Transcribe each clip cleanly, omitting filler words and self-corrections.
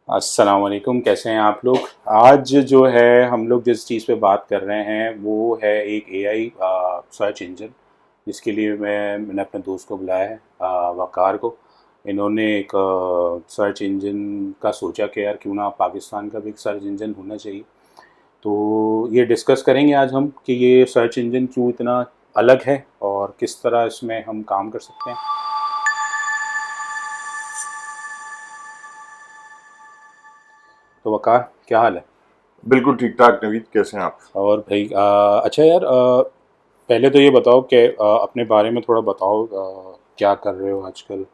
अस्सलाम वालेकुम, कैसे हैं आप लोग। आज जो है हम लोग जिस चीज़ पे बात कर रहे हैं वो है एक एआई सर्च इंजन, जिसके लिए मैंने अपने दोस्त को बुलाया है, वकार को। इन्होंने एक सर्च इंजन का सोचा कि यार क्यों ना पाकिस्तान का भी एक सर्च इंजन होना चाहिए। तो ये डिस्कस करेंगे आज हम कि ये सर्च इंजन क्यों इतना अलग है और किस तरह इसमें हम काम कर सकते हैं। तो वकार, क्या हाल है। बिल्कुल ठीक ठाक नवीद, कैसे हैं आप? और भाई अच्छा यार, पहले तो ये बताओ कि अपने बारे में थोड़ा बताओ, क्या कर रहे हो आजकल।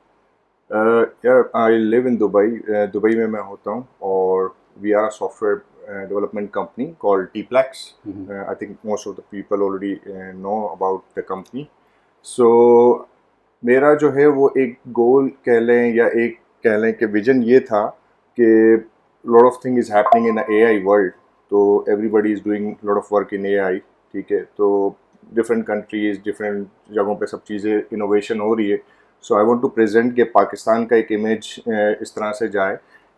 यार I live in Dubai. Dubai में मैं होता हूँ और we are software development company called Tplex. Hmm. I think most of the people already know about the company. So मेरा जो है वो एक गोल कह लें या एक कह लें कि विजन ये था कि lot of thing is happening in AI world. तो everybody is doing lot of work in AI. ठीक है, तो डिफरेंट कंट्रीज डिफरेंट जगहों पे सब चीज़ें इनोवेशन हो रही है। सो आई वांट टू प्रेजेंट कि पाकिस्तान का एक इमेज इस तरह से जाए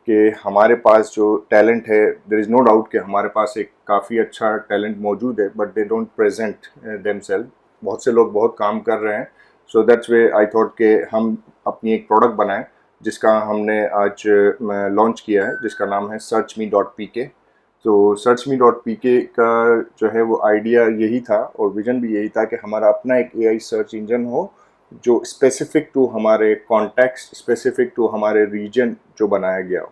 कि हमारे पास जो टैलेंट है, देयर इज़ नो डाउट कि हमारे पास एक काफ़ी अच्छा टैलेंट मौजूद है, but they don't present themself. बहुत से लोग बहुत काम कर रहे हैं। So that's way I thought कि हम अपनी एक प्रोडक्ट बनाएं जिसका हमने आज लॉन्च किया है, जिसका नाम है searchme.pk। तो searchme.pk का जो है वो आइडिया यही था और विजन भी यही था कि हमारा अपना एक एआई सर्च इंजन हो जो स्पेसिफिक टू हमारे कॉन्टेक्स्ट, स्पेसिफिक टू हमारे रीजन जो बनाया गया हो।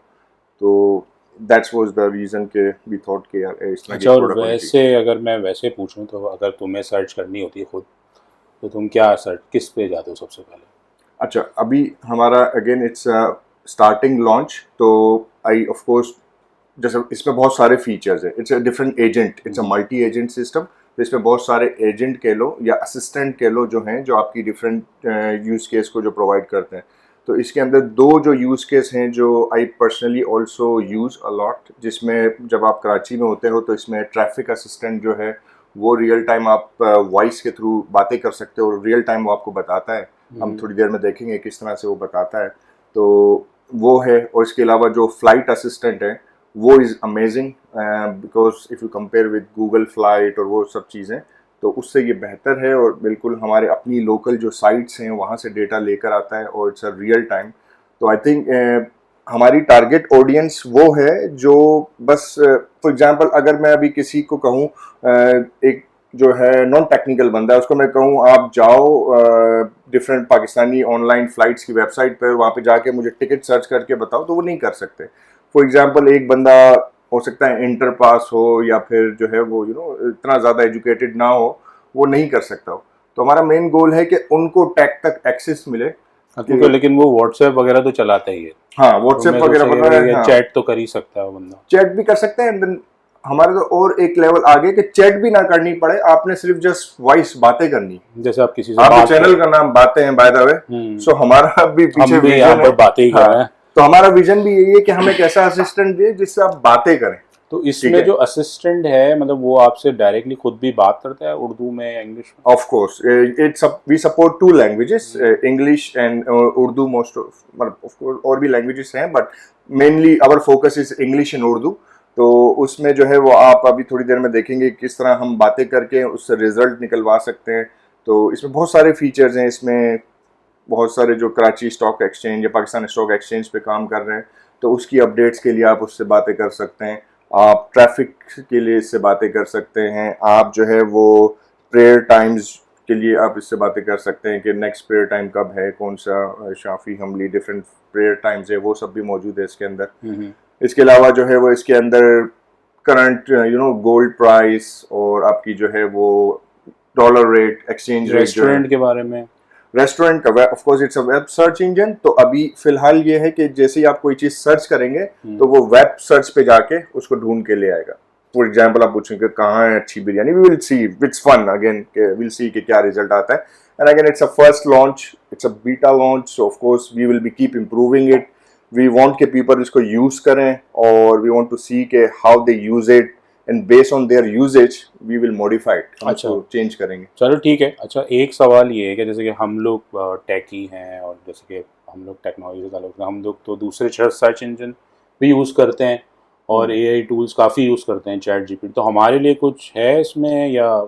तो दैट्स वाज द रीज़न के वी थॉट कि यार इस तरह की अच्छा, एक और प्रोडक्ट होनी चाहिए। वैसे अगर मैं वैसे पूछूं तो अगर तुम्हें सर्च करनी होती है खुद, तो तुम क्या सर्च किस पे जाते हो सबसे पहले। अच्छा, अभी हमारा अगेन इट्स स्टार्टिंग लॉन्च। तो आई ऑफ कोर्स, जैसे इसमें बहुत सारे फीचर्स है, it's a different agent, it's a hmm. Multi agent system. तो इसमें बहुत सारे एजेंट कह लो या असिस्टेंट कह लो जो हैं, जो आपकी डिफरेंट यूज़ केस को जो प्रोवाइड करते हैं। तो इसके अंदर दो जो यूज़ केस हैं जो I personally also use a lot, जिसमें जब आप कराची में होते हो तो इसमें ट्रैफिक असिस्टेंट जो है वो रियल टाइम आप वॉइस के थ्रू बातें कर सकते हो, रियल टाइम वो आपको बताता है। हम हम्म। थोड़ी देर में देखेंगे किस तरह से वो बताता है। तो वो है। और इसके अलावा जो फ्लाइट असिस्टेंट है वो is amazing, because if you compare with Google flight और वो सब चीज़ें, तो उससे ये बेहतर है और बिल्कुल हमारे अपनी लोकल जो साइट्स हैं वहाँ से डेटा लेकर आता है और इट्स अ रियल टाइम। तो आई थिंक हमारी टारगेट ऑडियंस वो है जो बस फॉर एग्जांपल अगर मैं अभी किसी को कहूँ, एक जो है नॉन टेक्निकल बंदा है उसको मैं कहूँ आप जाओ डिफरेंट पाकिस्तानी ऑनलाइन फ्लाइट्स की वेबसाइट पर, वहाँ पे जाके मुझे टिकट सर्च करके बताओ, तो वो नहीं कर सकते। फॉर एग्जांपल एक बंदा हो सकता है इंटर पास हो या फिर जो है वो इतना ज़्यादा एजुकेटेड ना हो, वो नहीं कर सकता हो। तो हमारा मेन गोल है कि उनको टेक तक एक्सेस मिले हाँ, क्योंकि कि लेकिन वो व्हाट्सएप वगैरह तो चलाता ही है। हाँ तो व्हाट्सएप मैं वगैरह सोचा बता कि रहे हैं, ये हाँ चैट तो कर ही सकता है वो बंदा। चैट भी कर सकते हैं। देन हमारे तो और एक लेवल आगे कि चैट भी ना करनी पड़े, आपने सिर्फ जस्ट वॉइस बातें करनी। जैसे आप किसी से आपके बात कर चैनल रहे का नाम बातें हैं बाय द वे। हैं। सो हमारा भी पीछे हम भी यहाँ विजन है। पर बातें ही कर हाँ, रहे हैं। तो हमारा विजन भी यही है कि हम एक ऐसा असिस्टेंट दें जिससे आप बातें करें। तो ठीक इसमें है, जो असिस्टेंट है, मतलब वो आपसे डायरेक्टली खुद भी बात करता है उर्दू में या इंग्लिश में। Of course it's we support two languages, English and Urdu. Most मतलब ऑफ कोर्स और भी लैंग्वेजेस हैं, but mainly our focus is English and Urdu. तो उसमें जो है वो आप अभी थोड़ी देर में देखेंगे किस तरह हम बातें करके उससे रिजल्ट निकलवा सकते हैं। तो इसमें बहुत सारे फीचर्स हैं। इसमें बहुत सारे जो कराची स्टॉक एक्सचेंज या पाकिस्तान स्टॉक एक्सचेंज पे काम कर रहे हैं, तो उसकी अपडेट्स के लिए आप उससे बातें कर सकते हैं। आप ट्रैफिक के लिए इससे बातें कर सकते हैं। आप जो है वो प्रेयर टाइम्स के लिए आप इससे बातें कर सकते हैं कि नेक्स्ट प्रेयर टाइम कब है, कौन सा Shafi Hamli different prayer times है, वो सब भी मौजूद है इसके अंदर। हम्म। इसके अलावा जो है वो इसके अंदर करंट गोल्ड प्राइस और आपकी जो है वो डॉलर रेट, एक्सचेंज रेट जो है। रेस्टोरेंट के बारे में। रेस्टोरेंट का of course it's a web search engine. तो अभी फिलहाल ये है कि जैसे ही आप कोई चीज़ सर्च करेंगे तो वो वेब सर्च पे जाके उसको ढूंढ के ले आएगा। फॉर एग्जाम्पल आप पूछेंगे कहाँ है अच्छी biryani, we will see, it's fun again, will see कि क्या रिजल्ट आता है। And again it's a first launch, it's a beta launch, so of course we will be keep improving it. We want के पीपल इसको use करें और we want to see के how they use it, and based on their usages we will modify it, हम अच्छा, उसको change करेंगे। चलो ठीक है। अच्छा, एक सवाल ये है कि जैसे कि हम लोग टेकी हैं और जैसे कि हम लोग टेक्नोलॉजी का लोग, हम लोग तो दूसरे सर्च इंजन भी यूज़ करते हैं और एआई टूल्स काफ़ी यूज़ करते हैं, चैट जीपीटी। तो हमारे लिए कुछ है इसमें, या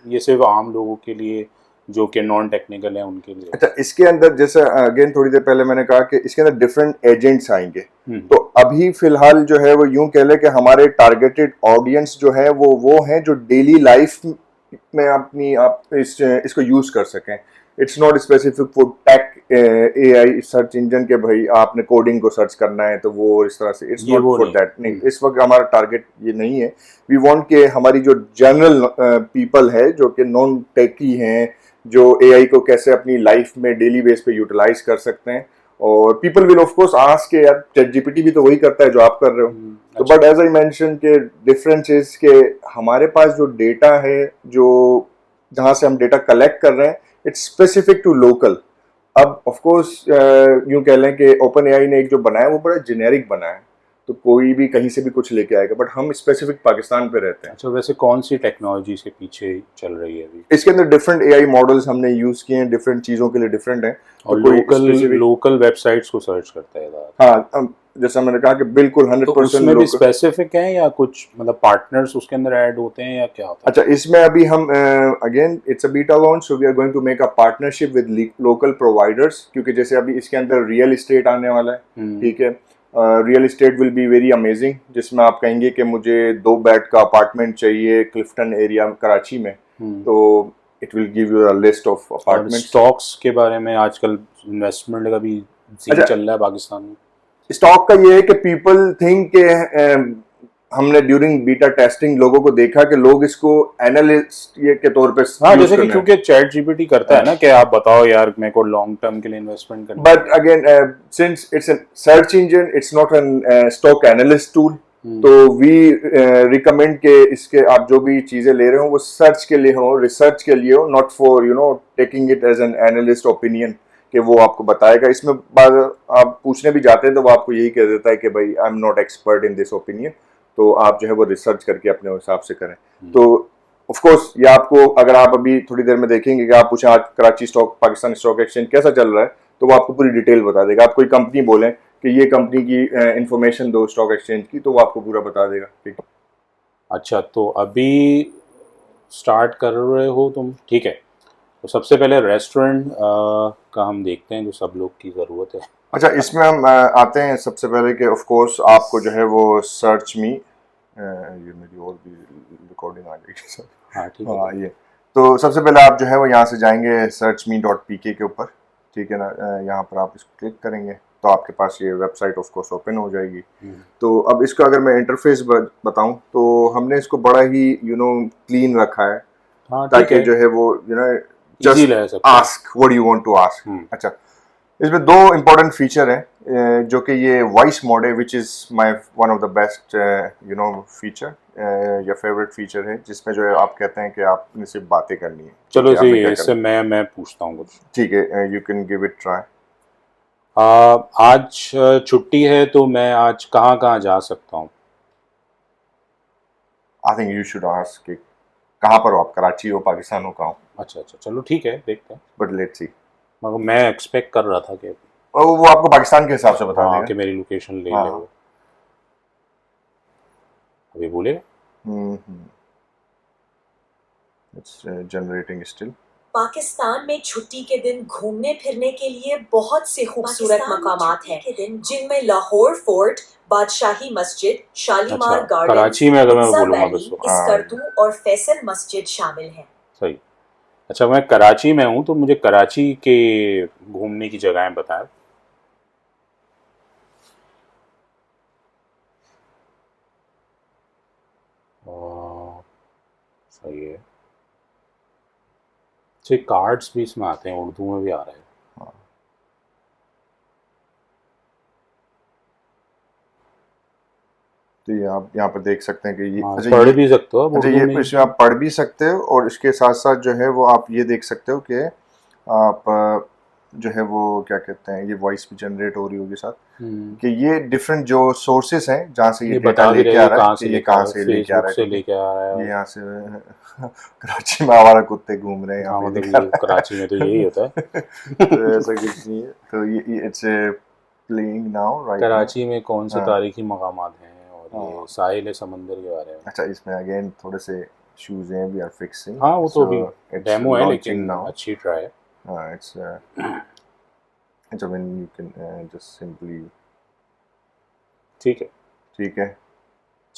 ये सिर्फ आम लोगों के लिए जो कि नॉन टेक्निकल हैं उनके लिए? अच्छा, इसके अंदर जैसे अगेन थोड़ी देर पहले मैंने कहा कि इसके अंदर डिफरेंट एजेंट्स आएंगे। तो अभी फिलहाल जो है वो यूं कह ले कि हमारे टारगेटेड ऑडियंस जो है वो हैं जो डेली लाइफ में अपनी आप इसको यूज कर सकें। It's not specific for tech AI search engine के भाई आपने कोडिंग को सर्च करना है तो वो इस तरह से, इट्स ये नॉट वो फॉर नहीं। दैट। नहीं, इस वक्त हमारा टारगेट ये नहीं है। वी वांट के हमारी जो जनरल पीपल है जो कि नॉन टेकी हैं, जो एआई को कैसे अपनी लाइफ में डेली बेस पे यूटिलाइज कर सकते हैं। और people will of course ask के यार चैट जीपीटी भी तो वही करता है जो आप कर रहे हो। तो अच्छा। बट एज आई मेंशन के डिफरेंस इज के हमारे पास जो डेटा है, जो जहां से हम डेटा कलेक्ट कर रहे हैं, इट्स स्पेसिफिक टू लोकल। अब ऑफ कोर्स यूं कह लें कि ओपन एआई ने एक जो बनाया वो बड़ा जेनेरिक बनाया है, तो कोई भी कहीं से भी कुछ लेके आएगा, बट हम स्पेसिफिक पाकिस्तान पे रहते हैं। अच्छा, वैसे कौन सी टेक्नोलॉजी इसके पीछे चल रही है अभी? इसके अंदर डिफरेंट एआई मॉडल्स हमने यूज किए हैं, डिफरेंट चीजों के लिए डिफरेंट हैं। और तो कोई लोकल स्पेसिफिक, लोकल वेबसाइट्स को सर्च करता है ज़्यादा? हाँ, जैसा मैंने कहा कि बिल्कुल तो 100% उसमें भी लोकल। स्पेसिफिक है या कुछ मतलब पार्टनर्स उसके अंदर ऐड होते हैं या क्या होता है? अच्छा, इसमें अभी हम again it's a beta launch, so we are going to make a partnership with local providers, क्योंकि जैसे अभी इसके अंदर रियल इस्टेट आने वाला है। ठीक है, real estate will be very amazing, जिसमें आप कहेंगे कि मुझे 2 बेड का अपार्टमेंट चाहिए क्लिफ्टन एरिया कराची में, तो it will give you a list of और अपार्टमेंट्स। स्टॉक्स के बारे में आजकल इन्वेस्टमेंट का भी सीन अच्छा, चल रहा है पाकिस्तान में। स्टॉक का ये है कि पीपल थिंक के हमने ड्यूरिंग बीटा टेस्टिंग लोगों को देखा कि लोग इसको एनालिस्ट ये के तौर पे हाँ, यूज जैसे कि करना है। क्योंकि चैट जीपीटी करता है ना कि आप बताओ यार मेरे को लॉन्ग टर्म के लिए इन्वेस्टमेंट करनी बट है। Again since it's a search engine, it's not an stock analyst tool, तो वी रिकमेंड के इसके आप जो भी चीजें ले रहे हो वो सर्च के लिए हो, रिसर्च के लिए हो, not for taking it as an analyst opinion कि वो आपको बताएगा। इसमें आप पूछने भी जाते हैं तो वो आपको यही कह देता है कि भाई I am not expert in this opinion, तो आप जो है वो रिसर्च करके अपने हिसाब से करें। तो ऑफ कोर्स ये आपको, अगर आप अभी थोड़ी देर में देखेंगे कि आप पूछें आज Karachi stock Pakistan stock exchange कैसा चल रहा है, तो वो आपको पूरी डिटेल बता देगा। आप कोई कंपनी बोलें कि ये कंपनी की इंफॉर्मेशन दो स्टॉक एक्सचेंज की, तो वो आपको पूरा बता देगा। ठीक, अच्छा, तो अभी स्टार्ट कर रहे हो तुम, ठीक है। तो सबसे पहले रेस्टोरेंट का हम देखते हैं जो सब लोग की ज़रूरत है। अच्छा, इसमें हम आते हैं सबसे पहले कि ऑफ कोर्स आपको जो है वो सर्च मी, ये मेरी और भी रिकॉर्डिंग आ जाएगी सर। हाँ, ठीक है। हाँ, ये तो सबसे पहले आप जो है वो यहाँ से जाएंगे searchme.pk के ऊपर, ठीक है ना। यहाँ पर आप इसको क्लिक करेंगे तो आपके पास ये वेबसाइट ऑफ कोर्स ओपन हो जाएगी। तो अब इसको अगर मैं इंटरफेस बताऊं तो हमने इसको बड़ा ही क्लीन रखा है, हाँ, ठीक ताकि है, जो है वो इजी जस्ट रह सकता है। Ask what you want to ask. अच्छा, इसमें 2 इंपॉर्टेंट फीचर हैं, जो कि ये वॉइस मोड है, which is my one of the best feature या फेवरेट फीचर है, जिसमें जो है आप कहते हैं कि आपने सिर्फ बातें करनी है। चलो ठीक है, आपने जी, क्या इससे करना मैं पूछता हूँ कुछ। है? ठीक है, you can give it try. आज छुट्टी है तो मैं आज कहाँ कहाँ जा सकता हूँ? I think you should ask कि कहाँ पर हो आप, कराची हो, पाकिस्तान हो, कहाँ हो? अच्छा अच्छा, चलो ठीक है, देखते हैं। But let's see. मगर मैं एक्सपेक्ट कर रहा था कि वो आपको पाकिस्तान के हिसाब से बता हाँ देगा। कि मेरी लोकेशन ले ले हाँ, वो। अभी बोलेगा। It's generating still. पाकिस्तान में छुट्टी के दिन घूमने फिरने के लिए बहुत से खूबसूरत मकामात हैं, जिनमें लाहौर फोर्ट, बादशाही मस्जिद, शालीमार अच्छा, गार्डन, कराची में अगर मैं बोलूँगा बस तो इस्कर्दू और फैसल मस्जिद शामिल हैं। सही। अच्छा, मैं कराची में हूँ तो मुझे कराची के घूमने की जगहें बताएं। सही है। अच्छे कार्ड्स भी इसमें आते हैं, उर्दू में भी आ रहे हैं। तो ये आप यहाँ पर देख सकते हैं कि ये हाँ, अच्छा, पढ़ ये भी सकते हो आप अच्छा, उर्दू ये में। इसमें आप पढ़ भी सकते हो, और इसके साथ साथ जो है वो आप ये देख सकते हो कि आप जो है वो क्या कहते हैं, ये वॉइस भी जनरेट हो रही होगी साथ, कि ये डिफरेंट जो सोर्सेस हैं जहाँ से ये डेटा बता भी लेके रहे आ हैं रहा है, कहाँ से कि ये लेके आ कहाँ रहा है, से लेके आ रहा फेसबुक है। से ठीक है, लेके आ रहा है। ये यहाँ से कराची में आवारा कुत्ते घूम रहे हैं यहाँ हाँ, पे मतलब दिखा ये रहा है। कराची में तो यही होता है। तो ऐसा कुछ नहीं है, तो ये it's playing now right now. Karachi में कौन से हाँ। तारीखी मकामात हैं और हाँ। ये साहिल समंदर के बारे में। अच्छा, इसमें अगेन थोड़े से इश्यूज हैं, वी आर फिक्सिंग। हाँ वो तो अभी डेमो है लेकिन now. अच्छी ट्राई है। It's I mean you can just simply ठीक है ठीक है।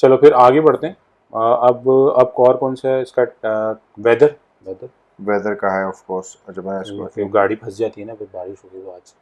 चलो फिर आगे बढ़ते हैं। अब और कौन सा है इसका वेदर वेदर वेदर का है ऑफ कोर्स। अच्छा मैं इसको फिर गाड़ी फंस जाती है ना, फिर बारिश होगी तो आज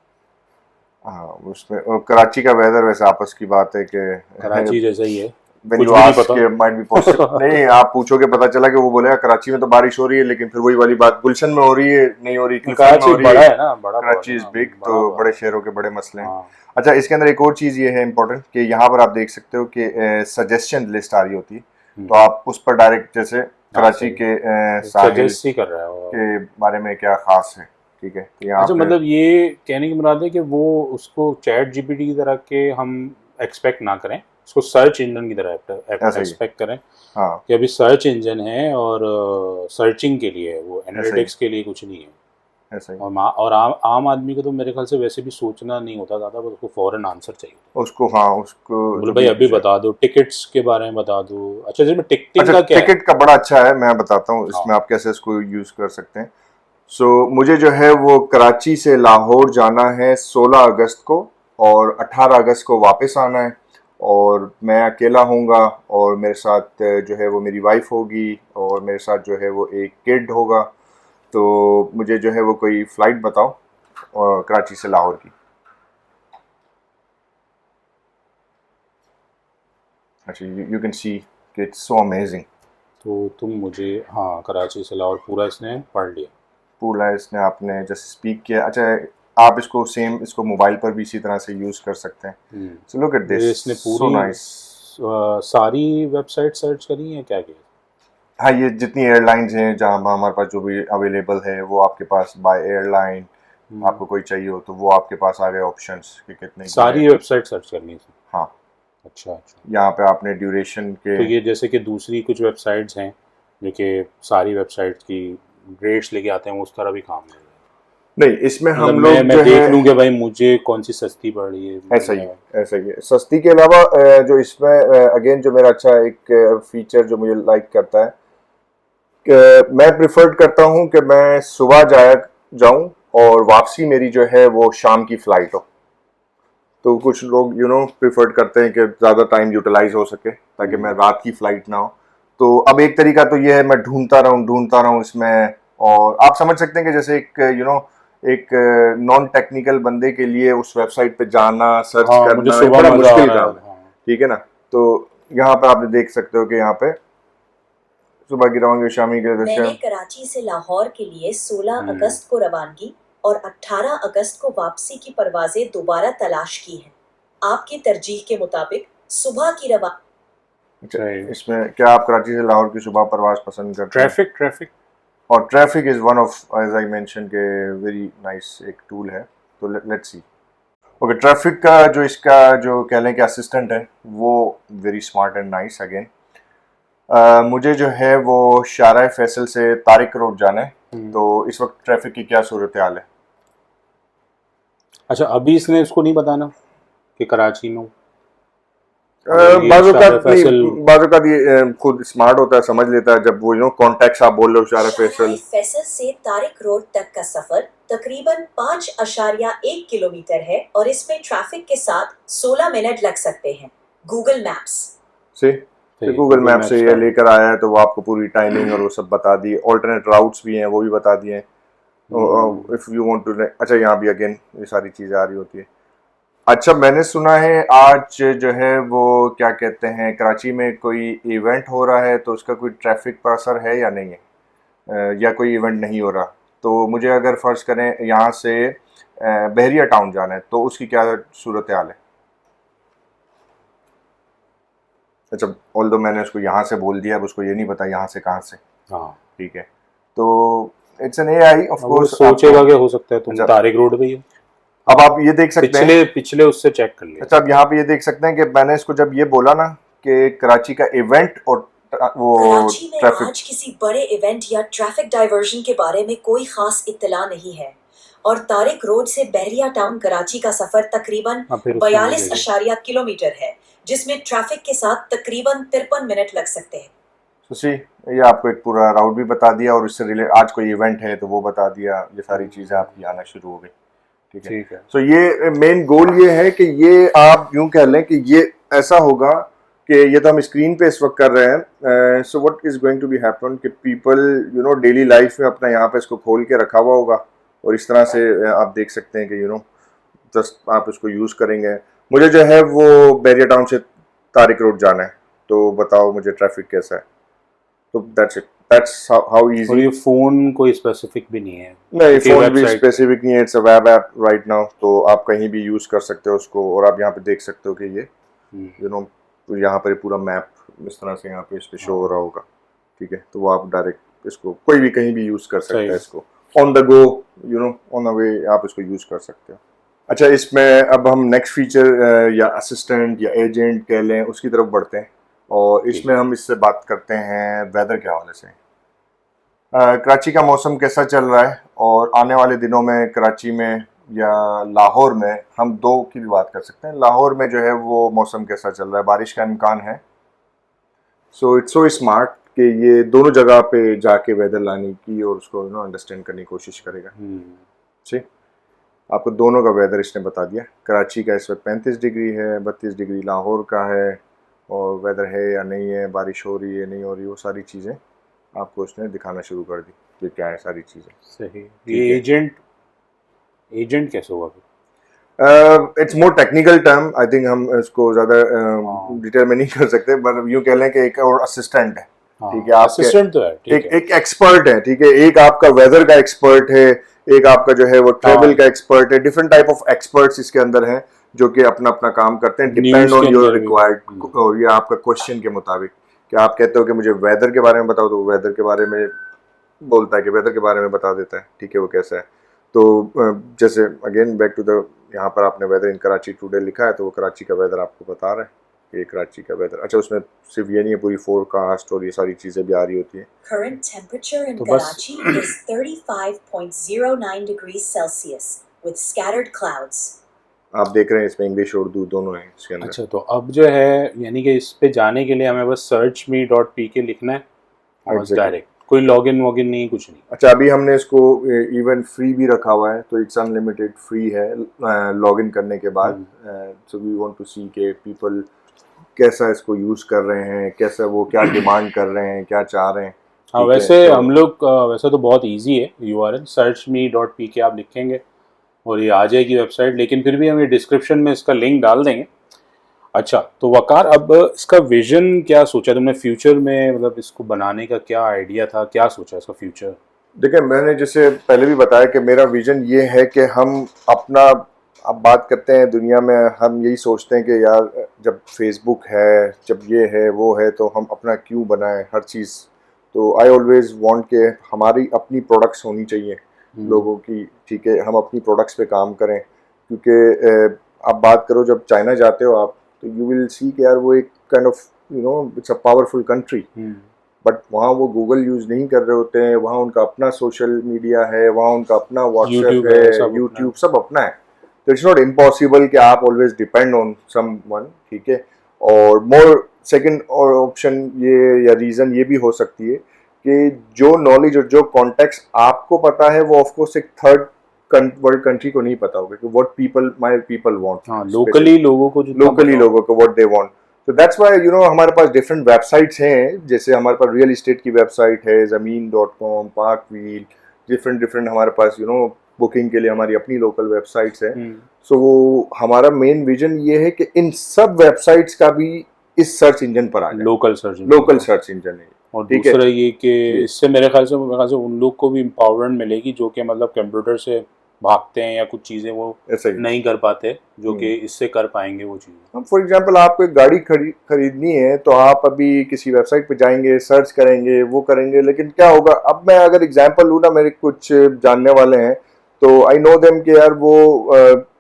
हाँ उसमें और कराची का वेदर वैसे आपस की बात है कि कराची जैसा ही है। When कुछ you भी नहीं ask पता। के might be possible नहीं, आप पूछोगे पता चला कि वो बोलेगा कराची में तो बारिश हो रही है, लेकिन फिर वही वाली बात गुलशन में हो रही है, नहीं हो रही, क्लिफ्टन में कराची हो रही बड़ा है। है ना, बड़ा कराची इज बिग, तो बड़े शहरों के बड़े मसले हैं। हाँ। अच्छा, इसके अंदर एक और चीज़ ये है इम्पोर्टेंट कि यहाँ पर आप देख सकते हो कि सजेशन लिस्ट आ रही होती है, तो आप उस पर डायरेक्ट जैसे कराची के साहिल सजेस्ट ही कर रहा है वो। के बारे में क्या खास है, ठीक है। तो यहाँ अच्छा पे मतलब ये कहने की मुराद है कि वो उसको चैट जीपीटी की तरह के हम एक्सपेक्ट ना करें, उसको सर्च इंजन की तरह ऐसा ही। एक्सपेक्ट करें हाँ कि अभी सर्च इंजन है और सर्चिंग के लिए है, वो एनालिटिक्स के लिए कुछ नहीं है। ऐसा ही। और आम आदमी को तो मेरे ख्याल से वैसे भी सोचना नहीं होता ज़्यादा, बस उसको फौरन आंसर चाहिए। उसको हाँ उसको बोले भाई अभी बता दो, टिकट्स के बारे में बता दो। अच्छा जिसमें टिकटिंग अच्छा का क्या है? टिकट का बड़ा अच्छा है, मैं बताता हूँ इसमें आप कैसे इसको यूज़ कर सकते हैं। सो मुझे जो है वो कराची से लाहौर जाना है 16 अगस्त को और 18 अगस्त को वापस आना है, और मैं अकेला होऊंगा और मेरे साथ जो है वो मेरी वाइफ होगी और मेरे साथ जो है वो एक किड होगा। तो मुझे जो है वो कोई फ़्लाइट बताओ कराची से लाहौर की। अच्छा you can see it's so amazing. तो तुम मुझे हाँ कराची से लाहौर पूरा इसने पढ़ लिया। पूरा इसने आपने जैसे स्पीक किया। अच्छा आप इसको सेम इसको मोबाइल पर भी इसी तरह से यूज़ कर सकते हैं। सो लुक एट दिस, इसने सो पूरी नाइस। सारी वेबसाइट सर्च करी है क्या किया? हाँ ये जितनी एयरलाइंस हैं जहाँ हमारे पास जो भी अवेलेबल है वो आपके पास बाय एयरलाइन, आपको कोई चाहिए हो तो वो आपके पास आ गए ऑप्शंस कि कितने की सारी है। वेबसाइट सर्च करनी है। हाँ अच्छा अच्छा। यहाँ पे आपने ड्यूरेशन के तो ये जैसे कि दूसरी कुछ वेबसाइट्स हैं जो कि सारी वेबसाइट्स की रेट्स लेके आते हैं, उस तरह भी काम है? नहीं, इसमें हम मतलब लोग मैं जो देख है लूँ कि भाई मुझे कौन सी सस्ती पड़ रही है। ऐसा ही ऐसा ही है। सस्ती के अलावा जो इसमें अगेन जो मेरा अच्छा एक फीचर जो मुझे लाइक करता है कि मैं प्रिफर्ड करता हूँ कि मैं सुबह जाऊँ और वापसी मेरी जो है वो शाम की फ़्लाइट हो। तो कुछ लोग प्रिफर्ड करते हैं कि ज़्यादा टाइम यूटिलाइज हो सके ताकि मैं रात की फ़्लाइट ना हो। तो अब एक तरीका तो ये है मैं ढूंढता रहूँ इसमें, और आप समझ सकते हैं कि जैसे एक नॉन टेक्निकल बंदे के लिए उस वेबसाइट पे जाना सर्च करना एक बड़ा मुश्किल काम है, ठीक है ना। तो यहाँ पे आप देख सकते हो कि यहाँ पे सुबह की रवानगी शामी के मैंने कराची से लाहौर के लिए 16 अगस्त को रवानगी और 18 अगस्त को वापसी की परवाजें दोबारा तलाश की हैं। आपकी तरजीह के मुताबिक सुबह की इसमें क्या आप कराची से लाहौर की सुबह परवाज पसंद करते हैं? ट्रैफिक और traffic is one of as I mention के वेरी नाइस एक टूल है। तो लेट्स सी। ओके, ट्रैफिक का जो इसका जो कह लें कि असिस्टेंट है वो very smart and nice again. मुझे जो है वो शारा फैसल से तारिक रोड जाना है, तो इस वक्त ट्रैफिक की क्या सूरत हाल है? अच्छा अभी इसने इसको नहीं बताना कि कराची में बाज़ औक़ात ये खुद स्मार्ट होता है, समझ लेता है जब वो कॉन्टेक्ट्स आप बोल रहे हो शारा फैसल से तारिक रोड तक का सफर तकरीबन 5.1 किलोमीटर है और इसमें ट्रैफिक के साथ 16 मिनट लग सकते हैं। गूगल मैप्स से ये लेकर आया है, तो वो आपको पूरी टाइमिंग और वो सब बता दी। ऑल्टरनेट राउट्स भी हैं वो भी बता दिए। इफ़ यू वांट टू अच्छा यहाँ भी अगेन ये सारी चीज़ें आ रही होती है। अच्छा मैंने सुना है आज जो है वो क्या कहते हैं कराची में कोई इवेंट हो रहा है, तो उसका कोई ट्रैफिक पर असर है या नहीं है, या कोई इवेंट नहीं हो रहा। तो मुझे अगर फ़र्ज़ करें यहाँ से बहरिया टाउन जाना है तो उसकी क्या सूरत हाल है? अच्छा ऑल्दो मैंने उसको यहाँ से बोल दिया, अब उसको ये नहीं पता यहाँ से कहाँ से। हाँ ठीक है, तो it's an AI of course. सोचेगा क्या हो सकता है तुम तारिक रोड पे ही। अब आप ये देख सकते हैं पिछले उससे चेक कर लिया। अच्छा अब यहाँ पे ये देख सकते हैं कि मैंने इसको जब ये बोला ना कि कराची का इवेंट और वो कराची में ट्रैफिक आज किसी बड़े इवेंट या ट्रैफिक डाइवर्जन के बारे में कोई खास इत्तला नहीं है और तारिक रोड से बहरिया टाउन कराची का सफर तकरीबन हाँ, फिर उसमें 42 किलोमीटर है, जिसमें ट्रैफिक के साथ तकरीबन 53 मिनट लग सकते हैं। सुशी, ये आपको एक पूरा राउट भी बता दिया और इससे रिलेट आज कोई इवेंट है तो वो बता दिया, ये सारी चीज़ें आपकी आना शुरू हो गई। ठीक है, ठीक है। सो ये मेन गोल ये है कि ये आप यूं कह लें कि ये ऐसा होगा कि ये तो हम स्क्रीन पे इस वक्त कर रहे हैं, so what is going to be happen कि people you know daily life में अपना यहाँ पे इसको खोल के रखा हुआ होगा और इस तरह से आप देख सकते हैं कि यू नो जस्ट आप इसको यूज़ करेंगे। मुझे जो है वो बैरिया टाउन से तारिक रोड जाना है, तो बताओ मुझे ट्रैफिक कैसा है, तो दैट्स इट, दैट्स हाउ और इजी। ये फ़ोन कोई स्पेसिफिक भी नहीं है, नहीं, कि फ़ोन भी website- स्पेसिफिक नहीं है, it's a web app right now, तो आप कहीं भी यूज़ कर सकते हो उसको और आप यहाँ पे देख सकते हो कि ये यू नो तो यहाँ पर पूरा मैप इस तरह से यहाँ पे इस पे शो हो रहा होगा। ठीक है, तो वो आप डायरेक्ट इसको कोई भी कहीं भी यूज़ कर सकता सही। है, इसको on the go you know on the way आप इसको यूज़ कर सकते हो। अच्छा, इसमें अब हम नेक्स्ट फीचर या असिस्टेंट या एजेंट कह लें उसकी तरफ बढ़ते हैं और इसमें हम इससे बात करते हैं वेदर के हवाले से। कराची का मौसम कैसा चल रहा है और आने वाले दिनों में कराची में या लाहौर में, हम दो की भी बात कर सकते हैं। लाहौर में जो है वो मौसम कैसा चल रहा है, बारिश का इम्कान है। सो इट्स सो स्मार्ट कि ये दोनों जगह पे जाके वेदर लाने की और उसको यू नो अंडरस्टैंड करने की कोशिश करेगा। जी, आपको दोनों का वेदर इसने बता दिया। कराची का इस वक्त 35 डिग्री है, 32 डिग्री लाहौर का है और वेदर है या नहीं है, बारिश हो रही है नहीं हो रही, वो सारी चीज़ें आपको उसने दिखाना शुरू कर दी कि क्या है सारी चीज़ें। सही। ये एजेंट कैसे होगा फिर? It's more technical term, I think हम इसको ज़्यादा डिटेल में नहीं कर सकते, पर यूँ कह लें कि एक और असिस्टेंट है। ठीक है, आपके असिस्टेंट तो है, ठीक है। एक एक्सपर्ट है। ठीक है, एक आपका वेदर का एक्सपर्ट है, एक आपका जो है वो ट्रेवल का एक्सपर्ट है। डिफरेंट टाइप ऑफ एक्सपर्ट्स इसके अंदर हैं जो कि अपना अपना काम करते हैं डिपेंड News ऑन के योर अंदर भी। रिक्वायर्ड और ये आपका क्वेश्चन के मुताबिक कि आप कहते हो कि मुझे वेदर के बारे में बताओ, तो वेदर के बारे में बोलता है कि वेदर के बारे में बता देता है। ठीक है, वो कैसा है, तो जैसे अगेन बैक टू द, यहाँ पर आपने वेदर इन कराची टुडे लिखा है तो वो कराची का वेदर आपको बता रहा है कि कराची का वेदर। अच्छा, उसमें सिर्फ ये नहीं है, पूरी फोरकास्ट और ये सारी चीज़ें भी आ रही होती हैं। Current temperature in तो बस- Karachi is 35.09 degrees Celsius with scattered clouds. आप देख रहे हैं इसमें इंग्लिश और उर्दू दोनों हैं इसके अंदर। अच्छा, तो अब जो है यानी कि इस पे जाने के लिए हमें बस searchme.pk लिखना है और बस Exactly. डायरेक्ट, कोई लॉगिन वॉगिन नहीं, कुछ नहीं। अच्छा, अभी हमने इसको इवन फ्री भी रखा हुआ है, तो इट्स अनलिमिटेड फ्री है लॉगिन करने के बाद। So we want to see के पीपल कैसा इसको यूज़ कर रहे हैं, कैसा वो क्या डिमांड कर रहे हैं, क्या चाह रहे हैं। हाँ, ठीक है, वैसे तो- हम लोग वैसे तो बहुत इजी है URL, searchme.pk आप लिखेंगे और ये आ जाएगी वेबसाइट, लेकिन फिर भी हम ये डिस्क्रिप्शन में इसका लिंक डाल देंगे। अच्छा, तो वकार, अब इसका विजन क्या सोचा तुमने फ्यूचर में, मतलब इसको बनाने का क्या आइडिया था, क्या सोचा इसका फ्यूचर? देखिए, मैंने जैसे पहले भी बताया कि मेरा विजन ये है कि हम अपना, अब बात करते हैं दुनिया में, हम यही सोचते हैं कि यार जब फेसबुक है, जब ये है वो है, तो हम अपना क्यों बनाएं हर चीज़। तो आई ऑलवेज वांट के हमारी अपनी प्रोडक्ट्स होनी चाहिए लोगों की। ठीक है, हम अपनी प्रोडक्ट्स पे काम करें, क्योंकि आप बात करो जब चाइना जाते हो आप, तो यू विल सी कि यार वो एक kind of you know it's a powerful country, but वहाँ वो गूगल यूज़ नहीं कर रहे होते हैं, वहाँ उनका अपना सोशल मीडिया है, वहाँ उनका अपना व्हाट्सएप YouTube है, है, सब अपना यूट्यूब सब अपना है। तो इट्स नॉट इम्पॉसिबल कि आप ऑलवेज डिपेंड ऑन समवन। ठीक है, और मोर सेकंड और ऑप्शन ये या रीज़न ये भी हो सकती है कि जो नॉलेज और जो कॉन्टेक्स्ट आपको पता है वो ऑफकोर्स एक थर्ड वर्ल्ड कंट्री को नहीं पता होगा कि what people my people want. हाँ, लोकली लोगों को व्हाट दे वांट। तो दैट्स व्हाई यू नो हमारे पास डिफरेंट वेबसाइट्स हैं, जैसे हमारे पास रियल इस्टेट की वेबसाइट है ज़मीन.com, पार्क व्हील, डिफरेंट हमारे पास यू नो बुकिंग के लिए हमारी अपनी लोकल वेबसाइट्स हैं। सो वो हमारा मेन विजन ये है कि इन सब वेबसाइट्स का भी इस सर्च इंजन पर आ जाए, लोकल सर्च इंजन है। और ठीक है। दूसरा ये कि इससे मेरे ख्याल से उन लोग को भी एम्पावरमेंट मिलेगी जो कि मतलब कंप्यूटर से भागते हैं या कुछ चीज़ें वो ऐसा ही नहीं कर पाते, जो कि इससे कर पाएंगे वो चीज़ें। हम फॉर एग्जांपल आपको एक गाड़ी खरीदनी है तो आप अभी किसी वेबसाइट पे जाएंगे, सर्च करेंगे, वो करेंगे, लेकिन क्या होगा, अब मैं अगर एग्जांपल लूँ ना, मेरे कुछ जानने वाले हैं तो आई नो देम कि यार वो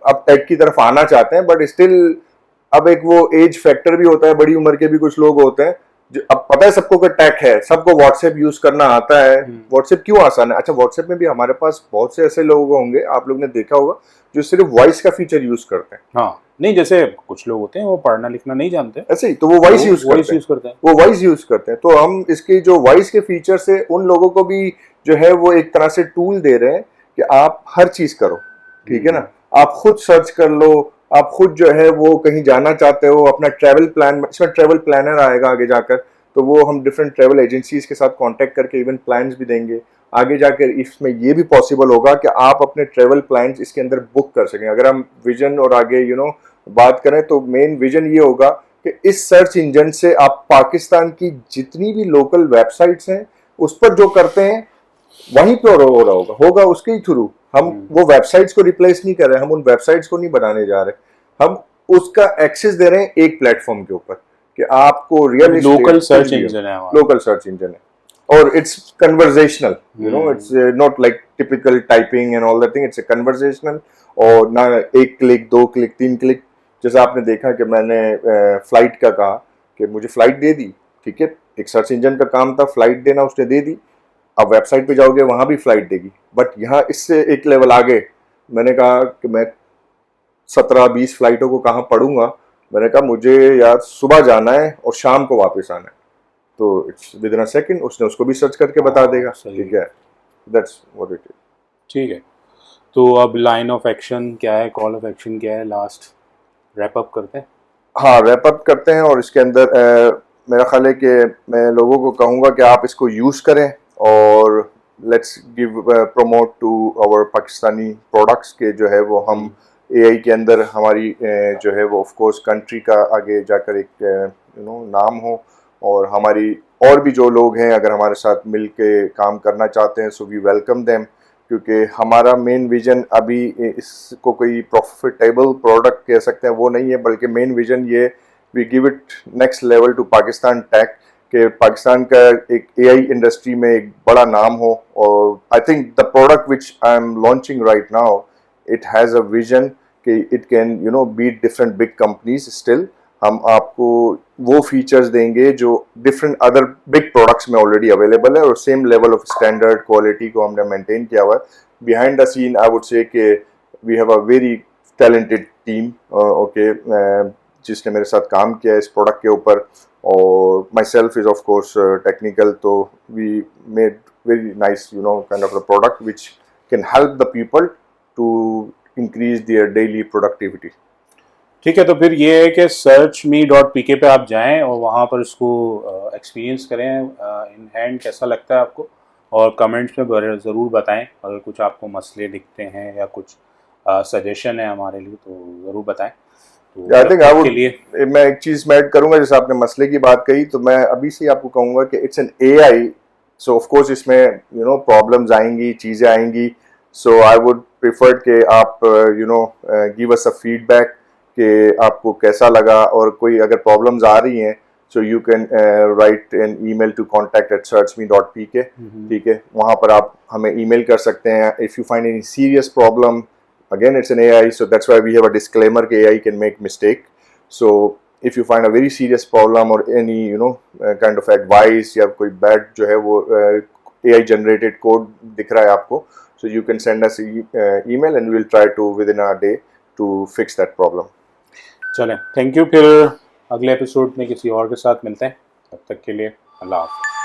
अब टेक की तरफ आना चाहते हैं, बट स्टिल अब एक वो एज फैक्टर भी होता है, बड़ी उम्र के भी कुछ लोग होते हैं, अब पता है सबको कि टैक है, सबको व्हाट्सएप यूज करना आता है। व्हाट्सएप क्यों आसान है? अच्छा, व्हाट्सएप में भी हमारे पास बहुत से ऐसे लोग होंगे, आप लोग ने देखा होगा, जो सिर्फ वॉइस का फीचर यूज करते हैं। हाँ, नहीं, जैसे कुछ लोग होते हैं वो पढ़ना लिखना नहीं जानते, ऐसे ही तो वो वॉइस यूज करते हैं, वो वॉइस यूज करते हैं। तो हम इसके जो वॉइस के फीचर से उन लोगों को भी जो है वो एक तरह से टूल दे रहे हैं कि आप हर चीज करो, ठीक है ना, आप खुद सर्च कर लो, आप खुद जो है वो कहीं जाना चाहते हो, अपना ट्रैवल प्लान, इसमें ट्रैवल प्लानर आएगा आगे जाकर, तो वो हम डिफरेंट ट्रैवल एजेंसीज के साथ कांटेक्ट करके इवन प्लान्स भी देंगे। आगे जाकर इसमें ये भी पॉसिबल होगा कि आप अपने ट्रैवल प्लान्स इसके अंदर बुक कर सकें। अगर हम विजन और आगे बात करें तो मेन विजन ये होगा कि इस सर्च इंजन से आप पाकिस्तान की जितनी भी लोकल वेबसाइट्स हैं उस पर जो करते हैं वहीं पर हो रहा होगा उसके ही थ्रू। हम वो वेबसाइट्स को रिप्लेस नहीं कर रहे, हम उन वेबसाइट्स को नहीं बनाने जा रहे, हम उसका एक्सेस दे रहे हैं एक प्लेटफॉर्म के ऊपर कि आपको रियल लोकल सर्च इंजन है, लोकल सर्च इंजन है, और it's conversational, it's not like typical typing and all that thing, it's conversational. और ना 1 क्लिक 2 क्लिक 3 क्लिक, जैसा आपने देखा कि मैंने फ्लाइट का कहा कि मुझे फ्लाइट दे दी, ठीक है, एक सर्च इंजन का काम था फ्लाइट देना, उसने दे दी। अब वेबसाइट पे जाओगे वहां भी फ्लाइट देगी, बट यहाँ इससे एक लेवल आगे। मैंने कहा कि मैं 17-20 फ्लाइटों को कहाँ पढ़ूंगा, मैंने कहा मुझे यार सुबह जाना है और शाम को वापस आना है, तो it's with in a second उसने उसको भी सर्च करके बता देगा, ठीक है, दैट्स व्हाट इट इज। ठीक है, तो अब लाइन ऑफ एक्शन क्या है, कॉल ऑफ एक्शन क्या है, लास्ट रैप अप करते हैं। हाँ, रैप अप करते हैं, और इसके अंदर मेरा ख्याल है कि मैं लोगों को कहूँगा कि आप इसको यूज़ करें और let's give promote to our Pakistani products के जो है वो हम एआई के अंदर हमारी जो है वो ऑफ कोर्स कंट्री का आगे जाकर एक नाम हो, और हमारी और भी जो लोग हैं अगर हमारे साथ मिल के काम करना चाहते हैं, सो वी वेलकम देम, क्योंकि हमारा मेन विजन अभी इसको कोई प्रॉफिटेबल प्रोडक्ट कह सकते हैं वो नहीं है, बल्कि मेन विजन ये we give it next level to Pakistan tech, कि पाकिस्तान का एक एआई इंडस्ट्री में एक बड़ा नाम हो। और I think the product which I am launching right now, it has a vision कि it can beat different big companies. Still हम आपको वो फीचर्स देंगे जो डिफरेंट अदर बिग प्रोडक्ट्स में ऑलरेडी अवेलेबल है, और same level of standard quality को हमने मेंटेन किया हुआ है। Behind the scene I would say कि we have a very talented team, okay, जिसने मेरे साथ काम किया है इस प्रोडक्ट के ऊपर, और myself is of course technical, तो we made very nice kind of the product which can help the people to increase their daily productivity. ठीक है, तो फिर ये है कि searchme.pk पे आप जाएं और वहाँ पर इसको एक्सपीरियंस करें इन हैंड, कैसा लगता है आपको, और कमेंट्स में ज़रूर बताएं। अगर कुछ आपको मसले दिखते हैं या कुछ सजेशन है हमारे लिए तो ज़रूर बताएं। तो आई थिंक आई वुड, लिए मैं एक चीज़ मैं ऐड करूंगा, जैसे आपने मसले की बात कही, तो मैं अभी से आपको कहूंगा कि it's an AI, so of course इसमें प्रॉब्लम्स आएंगी, चीज़ें आएंगी, सो आई वुड प्रिफर कि आप गिव अस अ फीडबैक कि आपको कैसा लगा, और कोई अगर प्रॉब्लम्स आ रही हैं so you can write an email to contact@searchme.pk, ठीक है, वहाँ पर आप हमें ईमेल कर सकते हैं। If you find any serious problem, again it's an AI, so that's why we have a disclaimer कि AI can make mistake, so if you find a very serious problem or any kind of advice या कोई bad जो है वो AI generated code दिख रहा है आपको, so you can send us email and we'll try to within a day to fix that problem। चलें, थैंक यू, फिर अगले एपिसोड में किसी और के साथ मिलते हैं, तब तक के लिए अल्लाह हाफ़िज़।